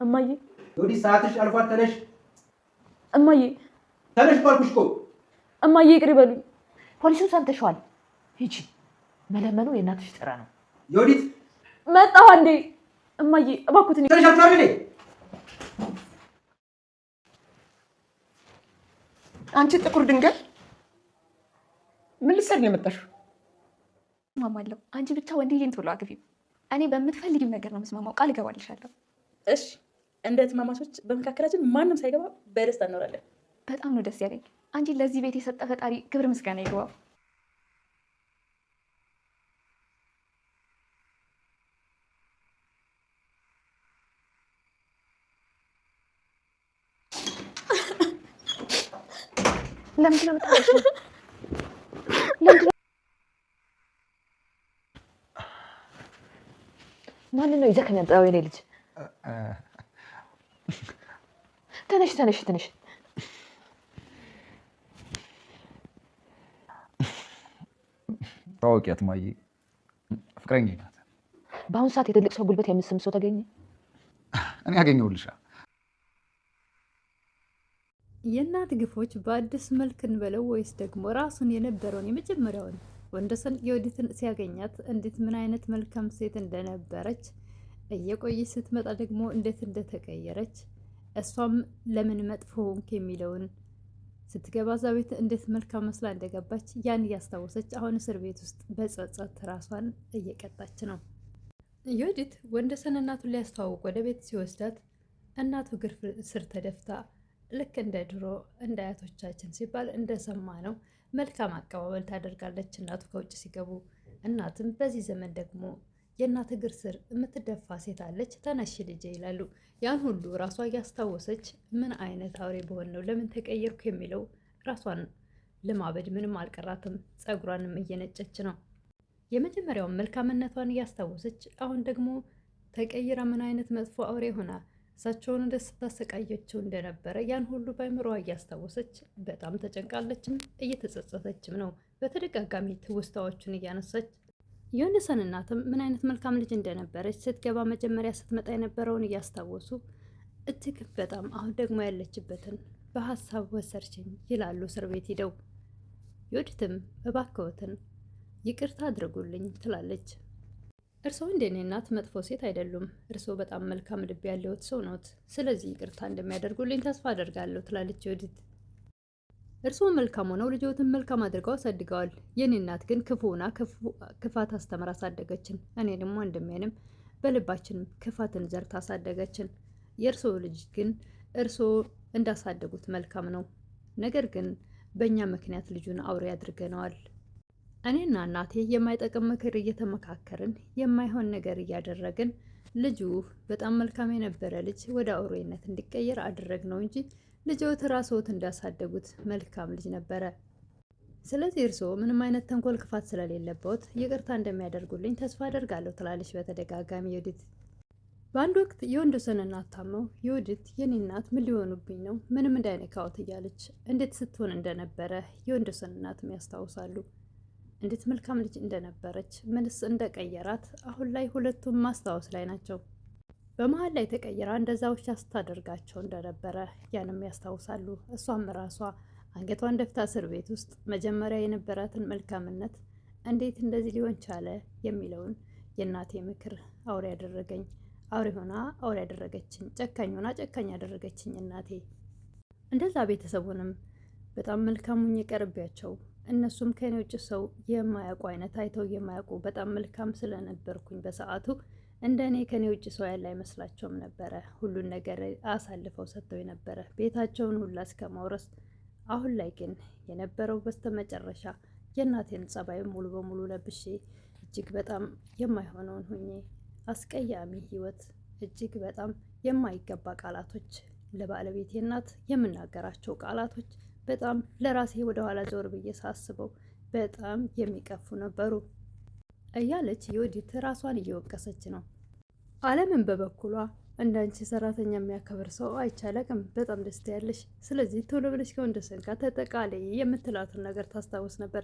እማዬ ዮዲት ሰዓትሽ አልፏል። ተነሽ እማዬ፣ ተነሽ ባልኩሽ እኮ እማዬ፣ ይቅር ይበሉኝ። ፖሊሱን ሰምተሽዋል? ሂጂ። መለመኑ የእናትሽ ጥራ ነው። ዮዲት መጣሁ አንዴ። እማዬ እባክዎትን ተነሽ አትዋርዴ። አንቺ ጥቁር ድንጋይ ምን ልትሰሪ ነው የመጣሽው? ማማለው አንቺ ብቻ ወንድዬን ቶሎ አግቢው። እኔ በምትፈልጊው ነገር ነው የምስማማው፣ ቃል እገባልሻለሁ። እሺ፣ እንደ እህትማማቾች በመካከላችን ማንም ሳይገባ በደስታ እንኖራለን። በጣም ነው ደስ ያለኝ። አንቺ ለዚህ ቤት የሰጠ ፈጣሪ ክብር ምስጋና ይግባው። ለምንድን ነው የምታለቅሽው? ማንን ነው ይዘህ ከሚያምጣው? የኔ ልጅ ተነሽ ተነሽ ተነሽ። ታወቂያት ማዬ ፍቅረኛ ናት። በአሁኑ ሰዓት የትልቅ ሰው ጉልበት የምስም ሰው ተገኘ? እኔ ያገኘሁልሻ። የእናት ግፎች በአዲስ መልክ እንበለው ወይስ ደግሞ ራሱን የነበረውን የመጀመሪያውን ወንደሰን ዮዲትን ሲያገኛት እንዴት ምን አይነት መልካም ሴት እንደነበረች እየቆየች ስትመጣ ደግሞ እንዴት እንደተቀየረች እሷም ለምን መጥፎ ሆንክ የሚለውን ስትገባ እዛ ቤት እንዴት መልካም መስላ እንደገባች ያን እያስታወሰች አሁን እስር ቤት ውስጥ በጸጸት ራሷን እየቀጣች ነው። ዮዲት ወንደሰን እናቱን ሊያስተዋውቅ ወደ ቤት ሲወስዳት እናቱ እግር ስር ተደፍታ ልክ እንደ ድሮ እንደ አያቶቻችን ሲባል እንደሰማ ነው መልካም አቀባበል ታደርጋለች እናቱ ከውጭ ሲገቡ። እናትም በዚህ ዘመን ደግሞ የእናት እግር ስር የምትደፋ ሴት አለች፣ ተነሽ ልጄ ይላሉ። ያን ሁሉ ራሷ እያስታወሰች ምን አይነት አውሬ በሆን ነው ለምን ተቀየርኩ የሚለው ራሷን ለማበድ ምንም አልቀራትም። ፀጉሯንም እየነጨች ነው። የመጀመሪያውን መልካምነቷን እያስታወሰች አሁን ደግሞ ተቀይራ ምን አይነት መጥፎ አውሬ ሆና እሳቸውን እንደ ስታሰቃየችው እንደነበረ ያን ሁሉ በአእምሮዋ እያስታወሰች በጣም ተጨንቃለችም እየተጸጸተችም ነው። በተደጋጋሚ ትውስታዎቹን እያነሳች የወንደሰን እናትም ምን አይነት መልካም ልጅ እንደነበረች ስትገባ መጀመሪያ ስትመጣ የነበረውን እያስታወሱ እጅግ በጣም አሁን ደግሞ ያለችበትን በሀሳብ ወሰርችኝ ይላሉ እስር ቤት ሂደው። ዮዲትም እባክዎትን ይቅርታ አድርጉልኝ ትላለች። እርስዎ እንደኔ እናት መጥፎ ሴት አይደሉም። እርስዎ በጣም መልካም ልብ ያለዎት ሰው ነዎት። ስለዚህ ይቅርታ እንደሚያደርጉልኝ ተስፋ አደርጋለሁ ትላለች ዮዲት። እርስዎ መልካም ሆነው ልጆትን መልካም አድርገው አሳድገዋል። የኔ እናት ግን ክፉና ክፋት አስተምራ አሳደገችን። እኔንም ወንድሜንም በልባችን ክፋትን ዘርታ አሳደገችን። የእርስዎ ልጅ ግን እርስዎ እንዳሳደጉት መልካም ነው። ነገር ግን በእኛ ምክንያት ልጁን አውሬ አድርገነዋል። እኔና እናቴ የማይጠቅም ምክር እየተመካከርን የማይሆን ነገር እያደረግን ልጁ በጣም መልካም የነበረ ልጅ ወደ አውሬነት እንዲቀየር አድረግ ነው እንጂ ልጆት ራስዎት እንዳሳደጉት መልካም ልጅ ነበረ። ስለዚህ እርስዎ ምንም አይነት ተንኮል ክፋት ስለሌለበት ይቅርታ እንደሚያደርጉልኝ ተስፋ አደርጋለሁ ትላለች በተደጋጋሚ ዮዲት። በአንድ ወቅት የወንደሰን እናት ታመው ዮዲት የኔ እናት ምን ሊሆኑብኝ ነው ምንም እንዳይነካዎት እያለች እንዴት ስትሆን እንደነበረ የወንደሰን እናትም ያስታውሳሉ። እንዴት መልካም ልጅ እንደነበረች ምንስ እንደቀየራት አሁን ላይ ሁለቱም ማስታወስ ላይ ናቸው። በመሀል ላይ ተቀይራ እንደዛዎች ስታደርጋቸው እንደነበረ ያንም ያስታውሳሉ። እሷም ራሷ አንገቷን ደፍታ እስር ቤት ውስጥ መጀመሪያ የነበራትን መልካምነት እንዴት እንደዚህ ሊሆን ቻለ የሚለውን የእናቴ ምክር አውሬ ያደረገኝ፣ አውሬ ሆና አውሬ ያደረገችኝ፣ ጨካኝ ሆና ጨካኝ ያደረገችኝ እናቴ። እንደዛ ቤተሰቡንም በጣም መልካሙኝ የቀርቢያቸው እነሱም ከኔ ውጭ ሰው የማያውቁ አይነት አይተው የማያውቁ በጣም መልካም ስለነበርኩኝ በሰዓቱ እንደኔ ከኔ ውጭ ሰው ያለ አይመስላቸውም ነበረ። ሁሉን ነገር አሳልፈው ሰጥተው የነበረ ቤታቸውን ሁላ እስከ ማውረስ። አሁን ላይ ግን የነበረው በስተመጨረሻ የእናቴን ጸባይ ሙሉ በሙሉ ለብሼ እጅግ በጣም የማይሆነውን ሁኜ አስቀያሚ ህይወት፣ እጅግ በጣም የማይገባ ቃላቶች ለባለቤቴ እናት የምናገራቸው ቃላቶች በጣም ለራሴ ወደኋላ ዞር ብዬ ሳስበው በጣም የሚቀፉ ነበሩ እያለች ዮዲት ራሷን እየወቀሰች ነው። አለምን በበኩሏ እንዳንቺ ሰራተኛ የሚያከብር ሰው አይቻለቅም፣ በጣም ደስ ያለሽ፣ ስለዚህ ቶሎ ብለሽ ከወንደሰን ጋር ተጠቃለይ የምትላትን ነገር ታስታውስ ነበር።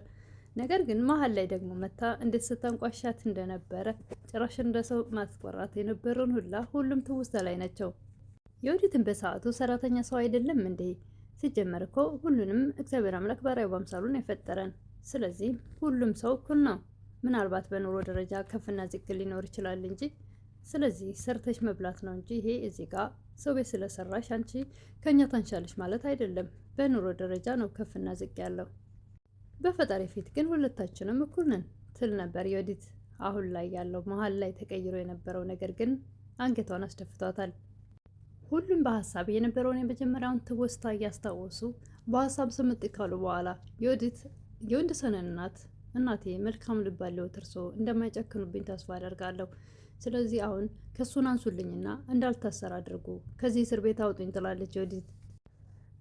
ነገር ግን መሀል ላይ ደግሞ መታ እንዴት ስታንቋሻት እንደነበረ ጭራሽ እንደ ሰው ማስቆራት የነበረውን ሁላ ሁሉም ትውስታ ላይ ናቸው። የወዲትን በሰዓቱ ሰራተኛ ሰው አይደለም እንዴ? ሲጀመር እኮ ሁሉንም እግዚአብሔር አምላክ በአርአያው በአምሳሉ የፈጠረን። ስለዚህ ሁሉም ሰው እኩል ነው። ምናልባት በኑሮ ደረጃ ከፍና ዝቅ ሊኖር ይችላል እንጂ ስለዚህ ሰርተሽ መብላት ነው እንጂ ይሄ እዚህ ጋር ሰው ቤት ስለሰራሽ አንቺ ከኛ ታንሻለሽ ማለት አይደለም። በኑሮ ደረጃ ነው ከፍና ዝቅ ያለው። በፈጣሪ ፊት ግን ሁለታችንም እኩል ነን ትል ነበር የወዲት። አሁን ላይ ያለው መሀል ላይ ተቀይሮ የነበረው ነገር ግን አንገቷን አስደፍቷታል። ሁሉም በሀሳብ የነበረውን የመጀመሪያውን ትውስታ እያስታወሱ በሀሳብ ስምጥ ካሉ በኋላ የወዲት የወንድሰንን እናቴ መልካም ልብ ያለዎት እርስዎ እንደማይጨክኑብኝ ተስፋ አደርጋለሁ። ስለዚህ አሁን ከሱን አንሱልኝና እንዳልታሰር አድርጉ፣ ከዚህ እስር ቤት አውጡኝ ትላለች የወዲት።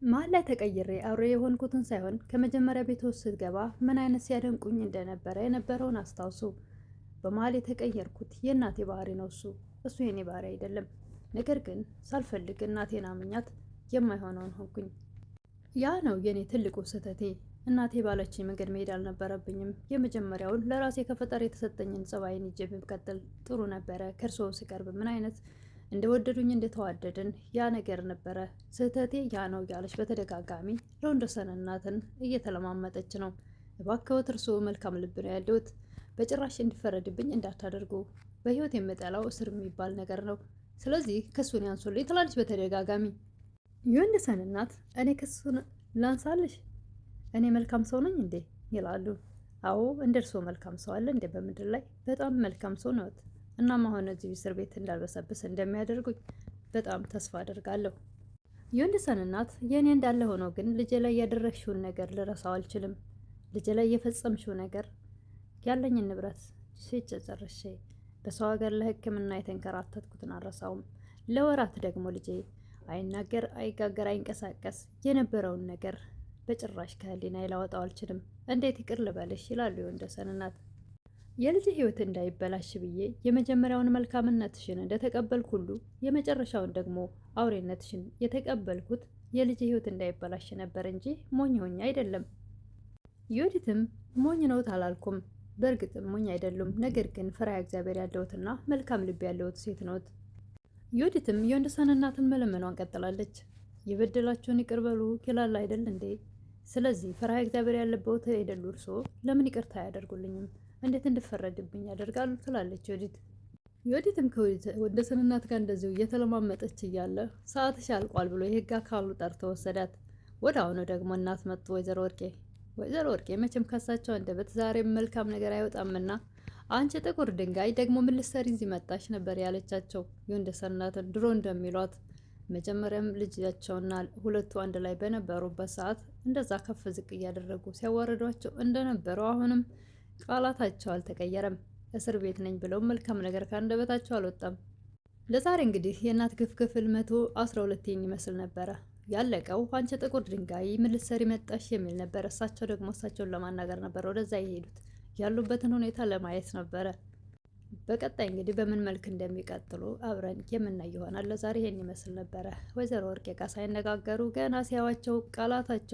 መሀል ላይ ተቀይሬ አውሬ የሆንኩትን ሳይሆን ከመጀመሪያ ቤት ውስጥ ስትገባ ምን አይነት ሲያደንቁኝ እንደነበረ የነበረውን አስታውሱ። በመሀል የተቀየርኩት የእናቴ ባህሪ ነው። እሱ የኔ ባህሪ አይደለም። ነገር ግን ሳልፈልግ እናቴን አምኛት የማይሆነውን ሆንኩኝ። ያ ነው የኔ ትልቁ ስህተቴ። እናቴ ባለችኝ መንገድ መሄድ አልነበረብኝም። የመጀመሪያውን ለራሴ ከፈጣሪ የተሰጠኝን ጸባይን ይዤ ብቀጥል ጥሩ ነበረ። ከእርስዎ ሲቀርብ ምን አይነት እንደወደዱኝ እንደተዋደድን ያ ነገር ነበረ። ስህተቴ ያ ነው እያለች በተደጋጋሚ ለወንደሰን እናትን እየተለማመጠች ነው። እባክዎት እርስዎ መልካም ልብ ነው ያለዎት፣ በጭራሽ እንዲፈረድብኝ እንዳታደርጉ። በህይወት የምጠላው እስር የሚባል ነገር ነው። ስለዚህ ክሱን ያንሱልኝ ትላለች በተደጋጋሚ። የወንደሰን እናት እኔ ክሱን ላንሳልሽ? እኔ መልካም ሰው ነኝ እንዴ ይላሉ። አዎ እንደ እርስዎ መልካም ሰው አለ እንዴ በምድር ላይ? በጣም መልካም ሰው ነዎት። እናም አሁን እዚህ እስር ቤት እንዳልበሰብስ እንደሚያደርጉኝ በጣም ተስፋ አደርጋለሁ። የወንድሰን እናት የእኔ እንዳለ ሆኖ ግን ልጄ ላይ ያደረግሽውን ነገር ልረሳው አልችልም። ልጄ ላይ የፈጸምሽው ነገር ያለኝን ንብረት ሽጬ ጨርሼ በሰው ሀገር ለሕክምና የተንከራተትኩትን አልረሳውም። ለወራት ደግሞ ልጄ አይናገር፣ አይጋገር፣ አይንቀሳቀስ የነበረውን ነገር በጭራሽ ከህሊና ላወጣው አልችልም። እንዴት ይቅር ልበልሽ ይላሉ የወንደሰን እናት። የልጅ ህይወት እንዳይበላሽ ብዬ የመጀመሪያውን መልካምነትሽን እንደተቀበልኩ ሁሉ የመጨረሻውን ደግሞ አውሬነትሽን የተቀበልኩት የልጅ ህይወት እንዳይበላሽ ነበር እንጂ ሞኝ ሆኜ አይደለም። የወዲትም ሞኝ ነዎት አላልኩም። በእርግጥም ሞኝ አይደሉም። ነገር ግን ፈሪሃ እግዚአብሔር ያለዎትና መልካም ልብ ያለዎት ሴት ነዎት። የወዲትም የወንደሰን እናትን መለመኗን ቀጥላለች። የበደላቸውን ይቅር በሉ ይላል አይደል እንዴ? ስለዚህ ፈሪሃ እግዚአብሔር ያለበት አይደሉ እርስዎ? ለምን ይቅርታ አያደርጉልኝም? እንዴት እንድፈረድብኝ ያደርጋሉ? ትላለች የወዲት። የወዲትም ከወንደሰን እናት ጋር እንደዚሁ እየተለማመጠች እያለ ሰዓትሽ አልቋል ብሎ የህግ አካሉ ጠርቶ ወሰዳት። ወደ አሁኑ ደግሞ እናት መጡ። ወይዘሮ ወርቄ መቼም ከሳቸው አንደበት ዛሬም መልካም ነገር አይወጣምና አንቺ ጥቁር ድንጋይ ደግሞ ምን ልትሰሪ እዚህ መጣሽ ነበር ያለቻቸው የወንደሰን እናትን ድሮ እንደሚሏት። መጀመሪያም ልጃቸውና ሁለቱ አንድ ላይ በነበሩበት ሰዓት እንደዛ ከፍ ዝቅ እያደረጉ ሲያዋርዷቸው እንደነበረው አሁንም ቃላታቸው አልተቀየረም። እስር ቤት ነኝ ብለው መልካም ነገር ከአንደበታቸው አልወጣም። ለዛሬ እንግዲህ የእናት ግፍ ክፍል 112 ይመስል ነበረ ያለቀው። አንቺ ጥቁር ድንጋይ ምን ልትሰሪ መጣሽ የሚል ነበር። እሳቸው ደግሞ እሳቸውን ለማናገር ነበር ወደዛ የሄዱት፣ ያሉበትን ሁኔታ ለማየት ነበረ። በቀጣይ እንግዲህ በምን መልክ እንደሚቀጥሉ አብረን የምናይ ይሆናል። ለዛሬ ይሄን ይመስል ነበረ። ወይዘሮ ወርቄ ጋር ሳይነጋገሩ ገና ሲያዋቸው ቃላታቸው